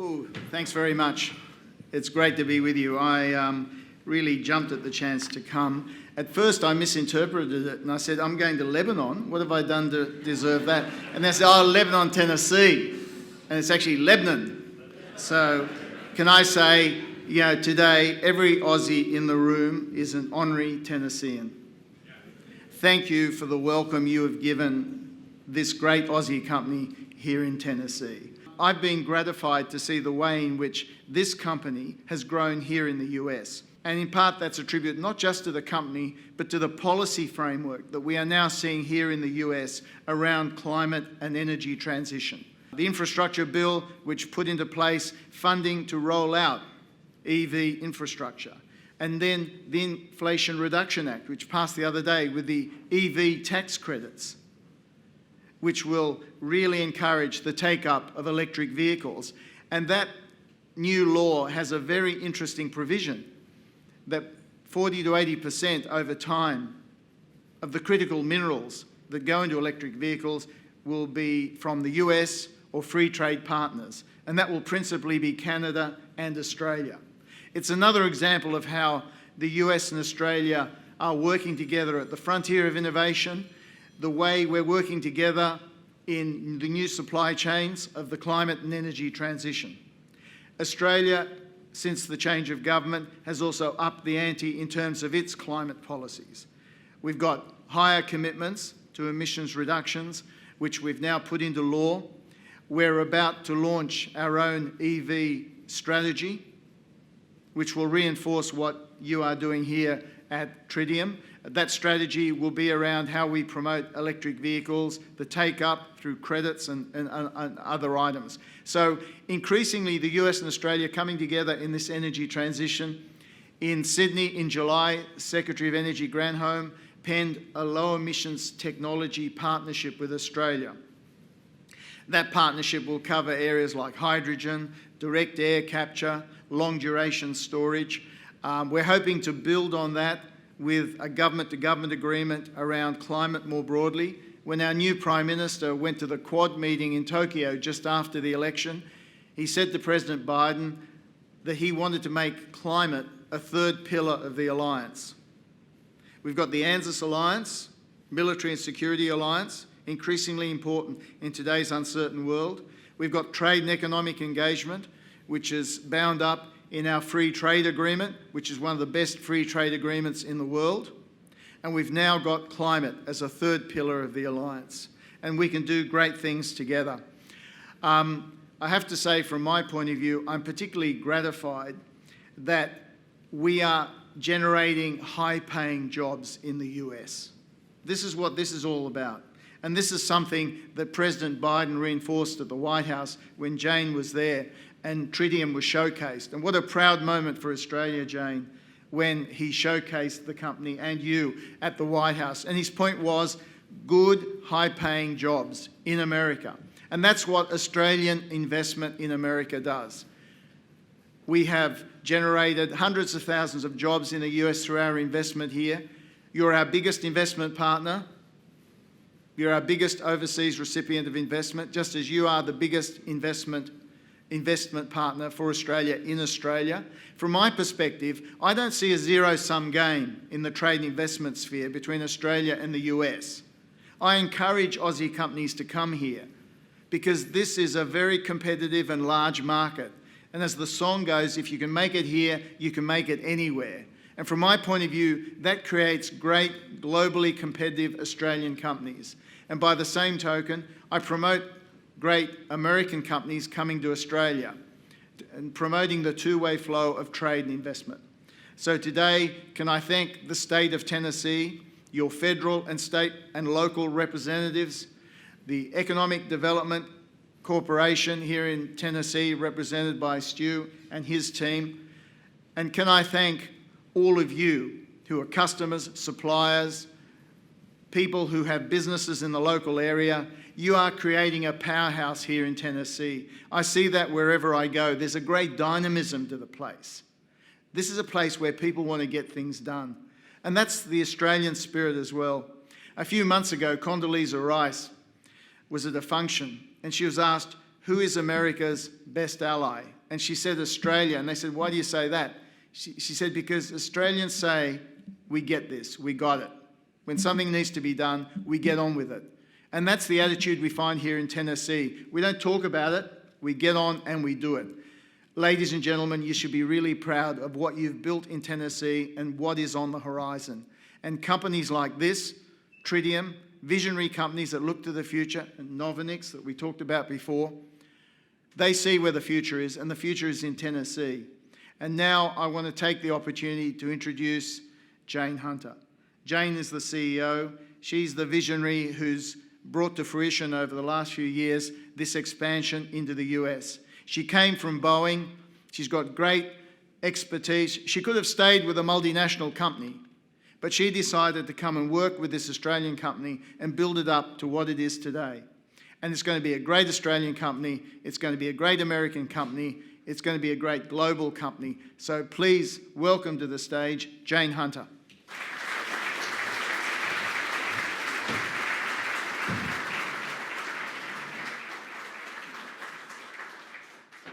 Oh, thanks very much. It's great to be with you. I really jumped at the chance to come. At first I misinterpreted it and I said, I'm going to Lebanon. What have I done to deserve that? And they said, oh, Lebanon, Tennessee. And it's actually Lebanon. So can I say, today every Aussie in the room is an honorary Tennessean. Thank you for the welcome you have given this great Aussie company here in Tennessee. I've been gratified to see the way in which this company has grown here in the US. And in part that's a tribute not just to the company, but to the policy framework that we are now seeing here in the US around climate and energy transition. The infrastructure bill, which put into place funding to roll out EV infrastructure. And then the Inflation Reduction Act, which passed the other day with the EV tax credits, which will really encourage the take-up of electric vehicles. And that new law has a very interesting provision that 40 to 80% over time of the critical minerals that go into electric vehicles will be from the US or free trade partners. And that will principally be Canada and Australia. It's another example of how the US and Australia are working together at the frontier of innovation, the way we're working together in the new supply chains of the climate and energy transition. Australia, since the change of government, has also upped the ante in terms of its climate policies. We've got higher commitments to emissions reductions, which we've now put into law. We're about to launch our own EV strategy, which will reinforce what you are doing here at Tritium. That strategy will be around how we promote electric vehicles, the take-up through credits and other items. So increasingly the US and Australia coming together in this energy transition. In Sydney in July, Secretary of Energy Granholm penned a low emissions technology partnership with Australia. That partnership will cover areas like hydrogen, direct air capture, long duration storage. We're hoping to build on that with a government-to-government agreement around climate more broadly. When our new Prime Minister went to the Quad meeting in Tokyo just after the election, he said to President Biden that he wanted to make climate a third pillar of the alliance. We've got the ANZUS alliance, military and security alliance, increasingly important in today's uncertain world. We've got trade and economic engagement, which is bound up in our free trade agreement, which is one of the best free trade agreements in the world. And we've now got climate as a third pillar of the alliance. And we can do great things together. I have to say, from my point of view, I'm particularly gratified that we are generating high-paying jobs in the US. This is what this is all about. And this is something that President Biden reinforced at the White House when Jane was there and Tritium was showcased. And what a proud moment for Australia, Jane, when he showcased the company and you at the White House. And his point was good, high-paying jobs in America. And that's what Australian investment in America does. We have generated hundreds of thousands of jobs in the US through our investment here. You're our biggest investment partner. You're our biggest overseas recipient of investment, just as you are the biggest investment partner for Australia in Australia. From my perspective, I don't see a zero-sum game in the trade and investment sphere between Australia and the US. I encourage Aussie companies to come here because this is a very competitive and large market. And as the song goes, if you can make it here, you can make it anywhere. And from my point of view, that creates great globally competitive Australian companies. And by the same token, I promote great American companies coming to Australia and promoting the two-way flow of trade and investment. So today, can I thank the state of Tennessee, your federal and state and local representatives, the Economic Development Corporation here in Tennessee, represented by Stu and his team. And can I thank all of you who are customers, suppliers, people who have businesses in the local area. You are creating a powerhouse here in Tennessee. I see that wherever I go. There's a great dynamism to the place. This is a place where people want to get things done. And that's the Australian spirit as well. A few months ago, Condoleezza Rice was at a function and she was asked, who is America's best ally? And she said, Australia. And they said, why do you say that? She said, because Australians say, we get this, we got it. When something needs to be done, we get on with it. And that's the attitude we find here in Tennessee. We don't talk about it, we get on and we do it. Ladies and gentlemen, you should be really proud of what you've built in Tennessee and what is on the horizon. And companies like this, Tritium, visionary companies that look to the future, and Novinix that we talked about before, they see where the future is, and the future is in Tennessee. And now I want to take the opportunity to introduce Jane Hunter. Jane is the CEO. She's the visionary who's brought to fruition over the last few years this expansion into the US. She came from Boeing. She's got great expertise. She could have stayed with a multinational company, but she decided to come and work with this Australian company and build it up to what it is today. And it's going to be a great Australian company. It's going to be a great American company. It's going to be a great global company. So please welcome to the stage Jane Hunter.